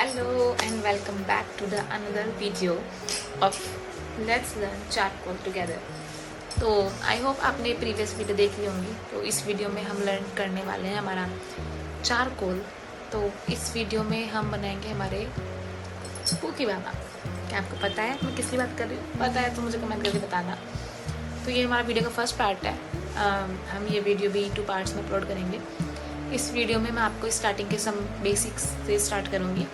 Hello and welcome back to the another video of Let's Learn Charcoal Together। तो I hope आपने previous video देख ली होंगी। तो इस वीडियो में हम लर्न करने वाले हैं हमारा चारकोल। तो इस वीडियो में हम बनाएंगे हमारे स्पूकी बाबा। क्या आपको पता है मैं किसकी बात कर रही हूँ? पता है तो मुझे कमेंट करके बताना। तो ये हमारा वीडियो का फर्स्ट पार्ट है। हम ये वीडियो भी 2 पार्ट्स में अपलोड करेंगे। इस वीडियो में मैं आपको स्टार्टिंग के सम बेसिक्स से स्टार्ट करूँगी,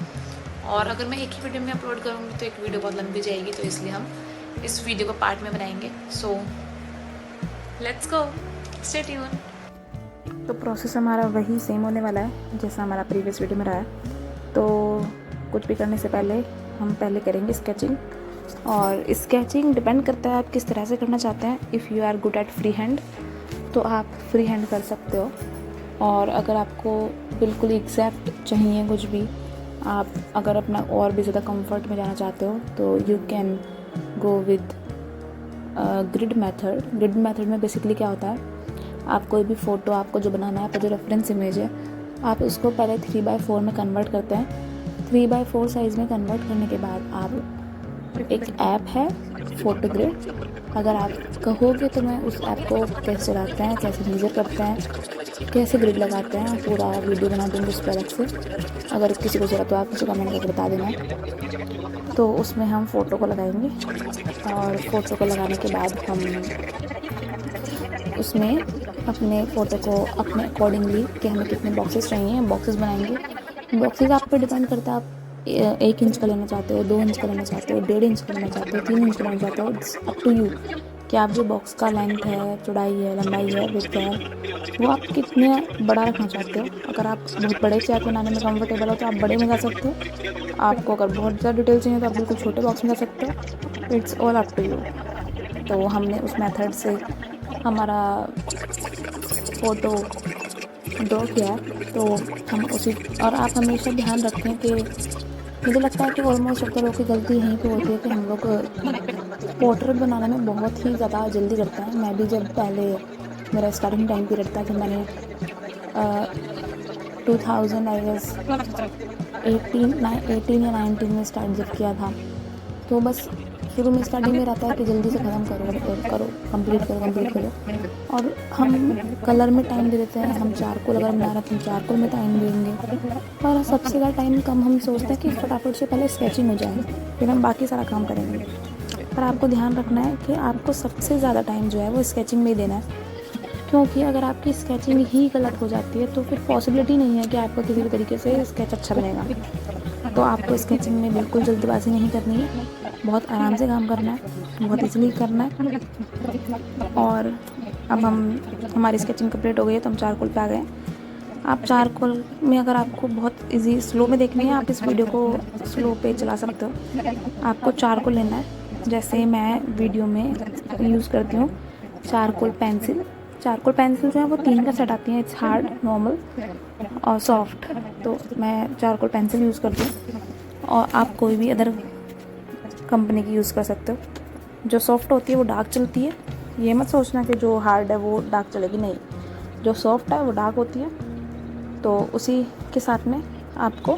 और अगर मैं एक ही वीडियो में अपलोड करूँगी तो एक वीडियो बहुत लंबी जाएगी, तो इसलिए हम इस वीडियो को पार्ट में बनाएंगे। So let's go, stay tune. तो प्रोसेस हमारा वही सेम होने वाला है जैसा हमारा प्रीवियस वीडियो में रहा है। तो कुछ भी करने से पहले हम पहले करेंगे स्केचिंग, और स्केचिंग डिपेंड करता है आप किस तरह से करना चाहते हैं। If you are good at free hand तो आप फ्री हैंड कर सकते हो, और अगर आपको बिल्कुल एग्जैक्ट चाहिए कुछ भी, आप अगर अपना और भी ज़्यादा कंफर्ट में जाना चाहते हो तो you can go with grid method. Grid method में बेसिकली क्या होता है, आप कोई भी फ़ोटो आपको जो बनाना है, आपका जो रेफरेंस इमेज है, आप उसको पहले 3x4 में कन्वर्ट करते हैं। 3x4 साइज़ में कन्वर्ट करने के बाद आप एक ऐप है फोटोग्रिड, अगर आप कहोगे तो मैं उस ऐप को कैसे चलाते हैं, कैसे मेजर करते हैं, कैसे ग्रिड लगाते हैं, पूरा वीडियो बना दूँगी उस पर अलग से। अगर किसी को ज़रूरत तो आप मुझे कमेंट करके बता देना। तो उसमें हम फ़ोटो को लगाएंगे, और फ़ोटो को लगाने के बाद हम उसमें अपने फ़ोटो को अपने अकॉर्डिंगली कि हमें कितने बॉक्सेस चाहिए बॉक्सेस बनाएंगे। बॉक्सेस आप पे डिपेंड करता है, आप 1 इंच का लेना चाहते हो, 2 इंच का लेना चाहते हो, 1.5 इंच का लेना चाहते हो, 3 इंच का लेना चाहते हो। इट्स अप टू यू कि आप जो बॉक्स का लेंथ है, चौड़ाई है, लंबाई है, विड्थ है, वो आप कितने बड़ा रखना चाहते हो। अगर आप बहुत बड़े चार्ट बनाने में कंफर्टेबल हो तो आप बड़े में जा सकते हो। आपको अगर बहुत ज़्यादा डिटेल चाहिए तो आप बिल्कुल छोटे बॉक्स में जा सकते हो। It's all up to you. तो हमने उस मेथड से हमारा फ़ोटो ड्रॉ किया, तो हम उसी, और आप हमेशा ध्यान रखें कि मुझे लगता है कि ऑलमोस्ट सब लोगों की गलती यहीं पे होती है कि हम लोग पोर्ट्रेट बनाने में बहुत ही ज़्यादा जल्दी करते हैं। मैं भी जब पहले मेरा स्टार्टिंग टाइम पीरियड था, जब मैंने 2000 आई गेस 18 या 19 में स्टार्ट जब किया था, तो बस शुरू में स्टार्टिंग में रहता है कि जल्दी से ख़त्म करो, कंप्लीट करो। और हम कलर में टाइम दे देते हैं। हम चारकोल अगर बना रहे हैं तो चारकोल में टाइम देंगे, और सबसे ज़्यादा टाइम कम हम सोचते हैं कि फटाफट से पहले स्केचिंग हो जाए, फिर हम बाकी सारा काम करेंगे। पर आपको ध्यान रखना है कि आपको सबसे ज़्यादा टाइम जो है वो स्केचिंग में ही देना है, क्योंकि अगर आपकी स्केचिंग ही गलत हो जाती है तो फिर पॉसिबिलिटी नहीं है कि आपका किसी भी तरीके से स्केच अच्छा बनेगा। तो आपको स्केचिंग में बिल्कुल जल्दबाजी नहीं करनी है, बहुत आराम से काम करना है, बहुत ईजिली करना है। और अब हमारी स्केचिंग कंप्लीट हो गई है, तो हम चारकोल पे आ गए। आप चारकोल में अगर आपको बहुत इजी स्लो में देखनी है, आप इस वीडियो को स्लो पे चला सकते हो। आपको चारकोल लेना है, जैसे मैं वीडियो में यूज़ करती हूँ चारकोल पेंसिल। चारकोल पेंसिल जो है वो 3 का सेट आती हैं, इट्स हार्ड, नॉर्मल और सॉफ्ट। तो मैं चारकोल पेंसिल यूज़ करती हूँ, और आप कोई भी अदर कंपनी की यूज़ कर सकते हो। जो सॉफ्ट होती है वो डार्क चलती है, ये मत सोचना कि जो हार्ड है वो डार्क चलेगी, नहीं, जो सॉफ्ट है वो डार्क होती है। तो उसी के साथ में आपको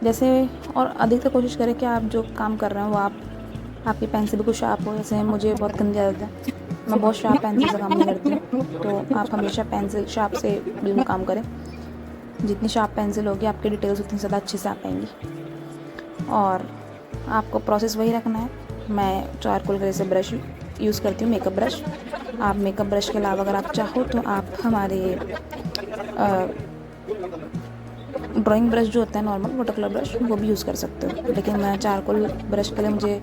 जैसे, और अधिकतर कोशिश करें कि आप जो काम कर रहे हैं वो आपकी पेंसिल बिल्कुल शार्प हो। जैसे मुझे बहुत गंदी आदत है, मैं बहुत शार्प पेंसिल से काम नहीं करती हूँ, तो आप हमेशा पेंसिल शार्प से बिल्कुल काम करें। जितनी शार्प पेंसिल होगी आपकी डिटेल्स उतनी ज़्यादा अच्छे से आ पाएंगी। और आपको प्रोसेस वही रखना है। मैं चारकोल ग्रे से ब्रश यूज़ करती हूँ, मेकअप ब्रश। आप मेकअप ब्रश के अलावा अगर आप चाहो तो आप हमारे ड्राइंग ब्रश जो होता है नॉर्मल वाटर कलर ब्रश, वो भी यूज़ कर सकते हो। लेकिन मैं चारकोल ब्रश के लिए मुझे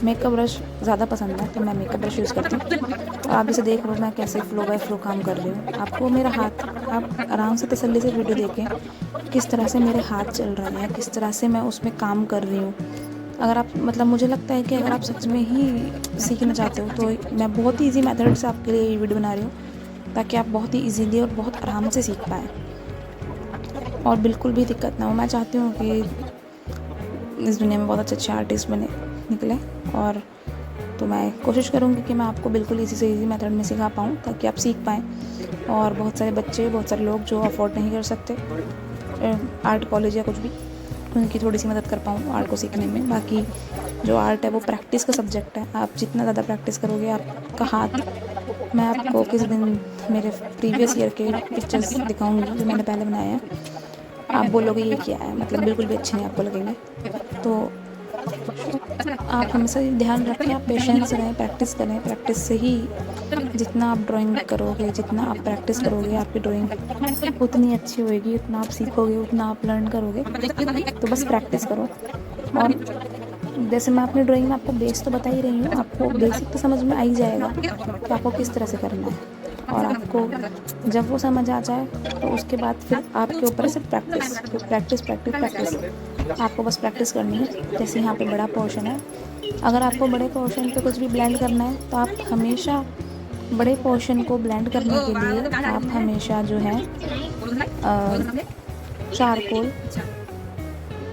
मेकअप ब्रश ज़्यादा पसंद है, तो मैं मेकअप ब्रश यूज़ करती हूँ। आप इसे देख लो मैं कैसे फ्लो बाय फ्लो काम कर रही हूँ। आपको मेरा हाथ, आप आराम से तसल्ली से वीडियो देखें किस तरह से मेरे हाथ चल रहे हैं, किस तरह से मैं उसमें काम कर रही हूँ। अगर आप, मतलब मुझे लगता है कि अगर आप सच में ही सीखना चाहते हो तो मैं बहुत ही ईजी मेथड से आपके लिए ये वीडियो बना रही हूँ, ताकि आप बहुत ही ईजीली और बहुत आराम से सीख पाएँ और बिल्कुल भी दिक्कत ना हो। मैं चाहती हूँ कि इस दुनिया में बहुत अच्छे आर्टिस्ट बने निकले, और तो मैं कोशिश करूँगी कि मैं आपको बिल्कुल इजी से इजी मेथड में सिखा पाऊँ, ताकि आप सीख पाएँ। और बहुत सारे बच्चे, बहुत सारे लोग जो अफोर्ड नहीं कर सकते, आर्ट कॉलेज या कुछ भी, उनकी थोड़ी सी मदद कर पाऊँ आर्ट को सीखने में। बाकी जो आर्ट है वो प्रैक्टिस का सब्जेक्ट है, आप जितना ज़्यादा प्रैक्टिस करोगे आपका हाथ, मैं आपको किसी दिन मेरे प्रीवियस ईयर के पिक्चर्स दिखाऊंगी जो मैंने पहले बनाए हैं, आप बोलोगे ये क्या है, मतलब बिल्कुल भी अच्छे नहीं आपको लगेंगे। तो आप हमेशा ये ध्यान रखें, आप पेशेंस रहें, प्रैक्टिस करें, प्रैक्टिस से ही जितना आप ड्राइंग करोगे, जितना आप प्रैक्टिस करोगे, आपकी ड्राइंग उतनी अच्छी होएगी, उतना आप सीखोगे, उतना आप लर्न करोगे। तो बस प्रैक्टिस करो। और जैसे मैं अपनी ड्राइंग में आपको बेस तो बता ही रही हूँ, आपको बेसिक तो समझ में आ ही जाएगा कि आपको किस तरह से करना है। और आपको जब वो समझ आ जाए तो उसके बाद फिर आपके ऊपर से प्रैक्टिस प्रैक्टिस प्रैक्टिस प्रैक्टिस, आपको बस प्रैक्टिस करनी है। जैसे यहाँ पे बड़ा पोर्शन है, अगर आपको बड़े पोर्शन पे कुछ भी ब्लेंड करना है तो आप हमेशा बड़े पोर्शन को ब्लेंड करने के लिए आप हमेशा जो है चारकोल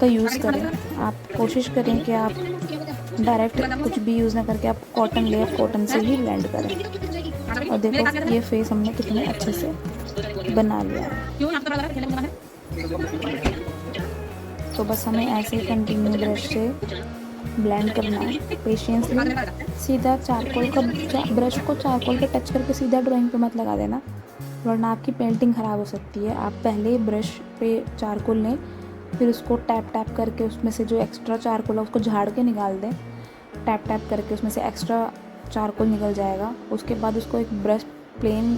का यूज़ करें। आप कोशिश करें कि आप डायरेक्ट कुछ भी यूज़ ना करके आप कॉटन ले, कॉटन से ही ब्लेंड करें। और देखो ये फेस हमने कितने अच्छे से बना लिया है। तो बस हमें ऐसे ही कंटिन्यू ब्रश से ब्लेंड करना है पेशेंसली। सीधा चारकोल का ब्रश को चारकोल पे टच करके सीधा ड्राइंग पे मत लगा देना, वरना आपकी पेंटिंग ख़राब हो सकती है। आप पहले ब्रश पे चारकोल लें, फिर उसको टैप टैप करके उसमें से जो एक्स्ट्रा चारकोल है उसको झाड़ के निकाल दें। टैप टैप करके उसमें से एक्स्ट्रा चारकोल निकल जाएगा। उसके बाद उसको एक ब्रश प्लेन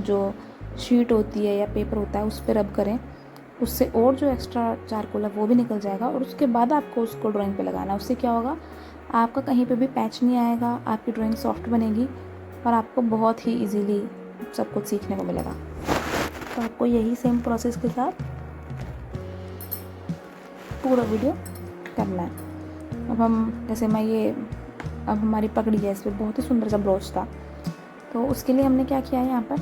जो शीट होती है या पेपर होता है उस पर रब करें, उससे और जो एक्स्ट्रा चारकोल है वो भी निकल जाएगा। और उसके बाद आपको उसको ड्राइंग पे लगाना है। उससे क्या होगा, आपका कहीं पे भी पैच नहीं आएगा, आपकी ड्राइंग सॉफ्ट बनेगी और आपको बहुत ही इजीली सब कुछ सीखने को मिलेगा। तो आपको यही सेम प्रोसेस के साथ पूरा वीडियो करना है। अब हम जैसे अब हमारी पगड़ी है, इस पर बहुत ही सुंदर सा ब्रोच था, तो उसके लिए हमने क्या किया है, यहाँ पर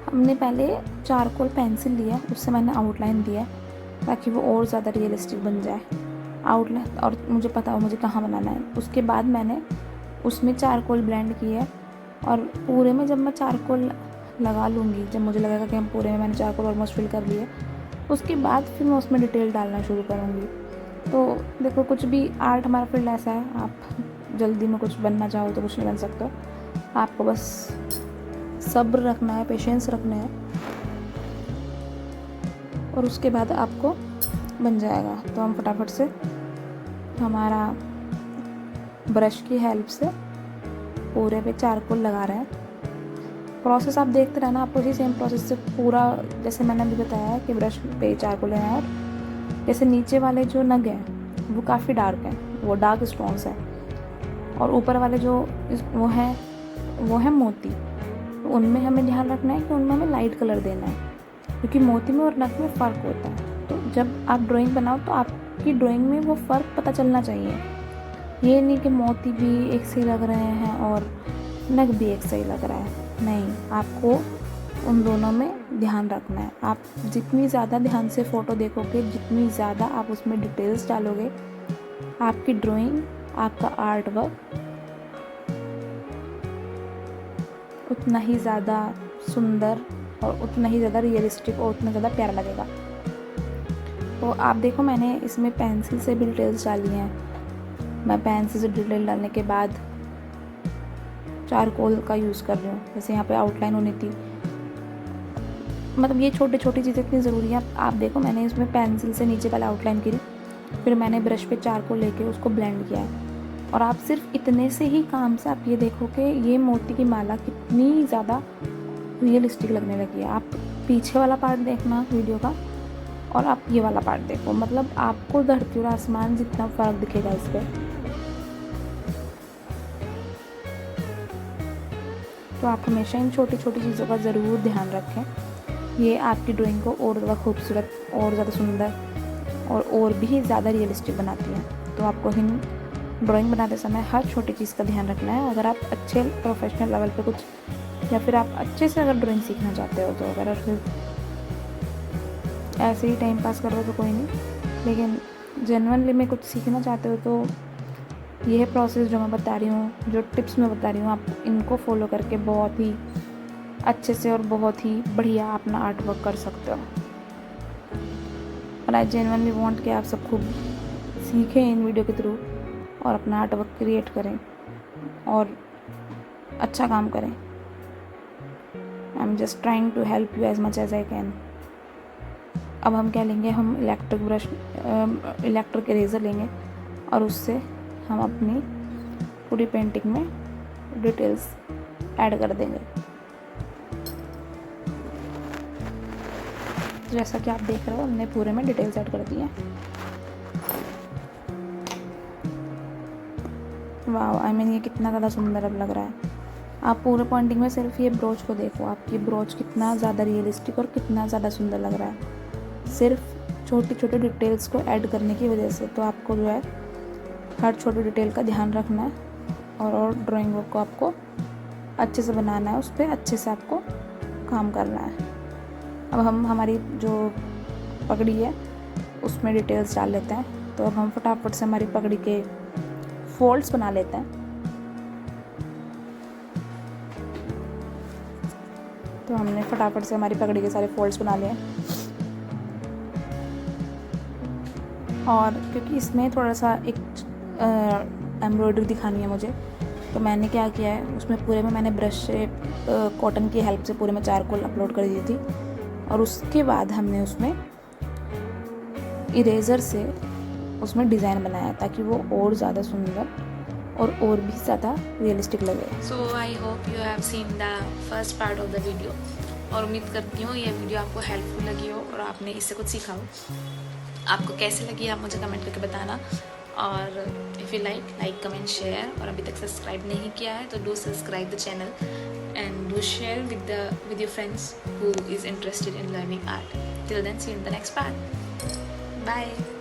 हमने पहले चारकोल पेंसिल लिया, उससे मैंने आउटलाइन दिया ताकि वो और ज़्यादा रियलिस्टिक बन जाए आउटलाइन, और मुझे पता हो मुझे कहाँ बनाना है। उसके बाद मैंने उसमें चारकोल ब्लेंड किया और पूरे में जब मैं चारकोल लगा लूँगी, जब मुझे लगेगा कि हम पूरे में मैंने चारकोल ऑलमोस्ट फिल कर लिए, उसके बाद फिर मैं उसमें डिटेल डालना शुरू करूँगी। तो देखो कुछ भी आर्ट हमारा फील्ड ऐसा है, आप जल्दी में कुछ बनना चाहो तो कुछ नहीं बन सकते, आपको बस सब्र रखना है, पेशेंस रखना है, और उसके बाद आपको बन जाएगा। तो हम फटाफट से हमारा ब्रश की हेल्प से पूरे पे चारकोल लगा रहे हैं। प्रोसेस आप देखते रहना, आपको इसी सेम प्रोसेस से पूरा, जैसे मैंने अभी बताया कि ब्रश पे चारकोल लेना है। और जैसे नीचे वाले जो नग हैं वो काफ़ी डार्क हैं, वो डार्क स्टोन्स हैं, और ऊपर वाले जो वो है मोती, तो उनमें हमें ध्यान रखना है कि उनमें हमें लाइट कलर देना है, क्योंकि मोती में और नग में फ़र्क होता है। तो जब आप ड्राइंग बनाओ तो आपकी ड्राइंग में वो फ़र्क पता चलना चाहिए। ये नहीं कि मोती भी एक से लग रहे हैं और नग भी एक सही लग रहा है, नहीं, आपको उन दोनों में ध्यान रखना है। आप जितनी ज़्यादा ध्यान से फ़ोटो देखोगे, जितनी ज़्यादा आप उसमें डिटेल्स डालोगे, आपकी ड्राइंग, आपका आर्ट वर्क उतना ही ज़्यादा सुंदर और उतना ही ज़्यादा रियलिस्टिक और उतना ज़्यादा प्यारा लगेगा। तो आप देखो मैंने इसमें पेंसिल से भी डिटेल्स डाली हैं। मैं पेंसिल से डिटेल डालने के बाद चारकोल का यूज़ कर रही हूँ। जैसे यहाँ पे आउटलाइन होनी थी, मतलब ये छोटी छोटी चीज़ें इतनी ज़रूरी है। आप देखो मैंने इसमें पेंसिल से नीचे पहले आउटलाइन करी, फिर मैंने ब्रश पे चारकोल लेके उसको ब्लेंड किया है। और आप सिर्फ इतने से ही काम से आप ये देखो कि ये मोती की माला कितनी ज़्यादा रियलिस्टिक लगने लगी है। आप पीछे वाला पार्ट देखना वीडियो का और आप ये वाला पार्ट देखो, मतलब आपको धरती और आसमान जितना फ़र्क दिखेगा इस पर। तो आप हमेशा इन छोटी छोटी चीज़ों का ज़रूर ध्यान रखें, ये आपकी ड्राइंग को और ज़्यादा खूबसूरत और ज़्यादा सुंदर और भी ज़्यादा रियलिस्टिक बनाती है। तो आपको इन ड्राइंग बनाते समय हर छोटी चीज़ का ध्यान रखना है। अगर आप अच्छे प्रोफेशनल लेवल पे कुछ, या फिर आप अच्छे से अगर ड्राइंग सीखना चाहते हो, तो अगर फिर ऐसे ही टाइम पास करो तो कोई नहीं, लेकिन जेन्युइनली में कुछ सीखना चाहते हो तो यह प्रोसेस जो मैं बता रही हूँ, जो टिप्स मैं बता रही हूँ, आप इनको फॉलो करके बहुत ही अच्छे से और बहुत ही बढ़िया अपना आर्ट वर्क कर सकते हो। और आई जेन्युइनली वांट कि आप सब खूब सीखें इन वीडियो के थ्रू और अपना आर्ट वर्क क्रिएट करें और अच्छा काम करें। I am just trying to help you as much as I can. अब हम क्या लेंगे, हम इलेक्ट्रिक इरेज़र लेंगे और उससे हम अपनी पूरी पेंटिंग में डिटेल्स ऐड कर देंगे। जैसा कि आप देख रहे हो हमने पूरे में डिटेल्स ऐड कर दी हैं। वाह, आई मीन ये कितना ज़्यादा सुंदर अब लग रहा है। आप पूरे पेंटिंग में सिर्फ ये ब्रोच को देखो, आपकी ब्रोच कितना ज़्यादा रियलिस्टिक और कितना ज़्यादा सुंदर लग रहा है सिर्फ छोटी छोटी डिटेल्स को ऐड करने की वजह से। तो आपको जो है हर छोटी डिटेल का ध्यान रखना है और ड्राइंग वर्क को आपको अच्छे से बनाना है, उस पर अच्छे से आपको काम करना है। अब हम हमारी जो पगड़ी है उसमें डिटेल्स डाल लेते हैं। तो अब हम फटाफट से हमारी पगड़ी के फोल्ड्स बना लेते हैं। तो हमने फटाफट से हमारी पगड़ी के सारे फोल्ड्स बना लिए और क्योंकि इसमें थोड़ा सा एक एम्ब्रॉयडरी दिखानी है मुझे, तो मैंने क्या किया है उसमें पूरे में मैंने ब्रश से कॉटन की हेल्प से पूरे में चारकोल अपलोड कर दी थी और उसके बाद हमने उसमें इरेज़र से उसमें डिज़ाइन बनाया ताकि वो और ज़्यादा सुंदर और भी ज़्यादा रियलिस्टिक लगे। So I hope you have seen the first part of the video और उम्मीद करती हूँ ये वीडियो आपको हेल्पफुल लगी हो और आपने इससे कुछ सीखा हो। आपको कैसे लगी आप मुझे कमेंट करके बताना और if you like comment share और अभी तक सब्सक्राइब नहीं किया है तो do subscribe the channel and do share with your friends who is interested in learning art. Till then, see you in the next part. Bye.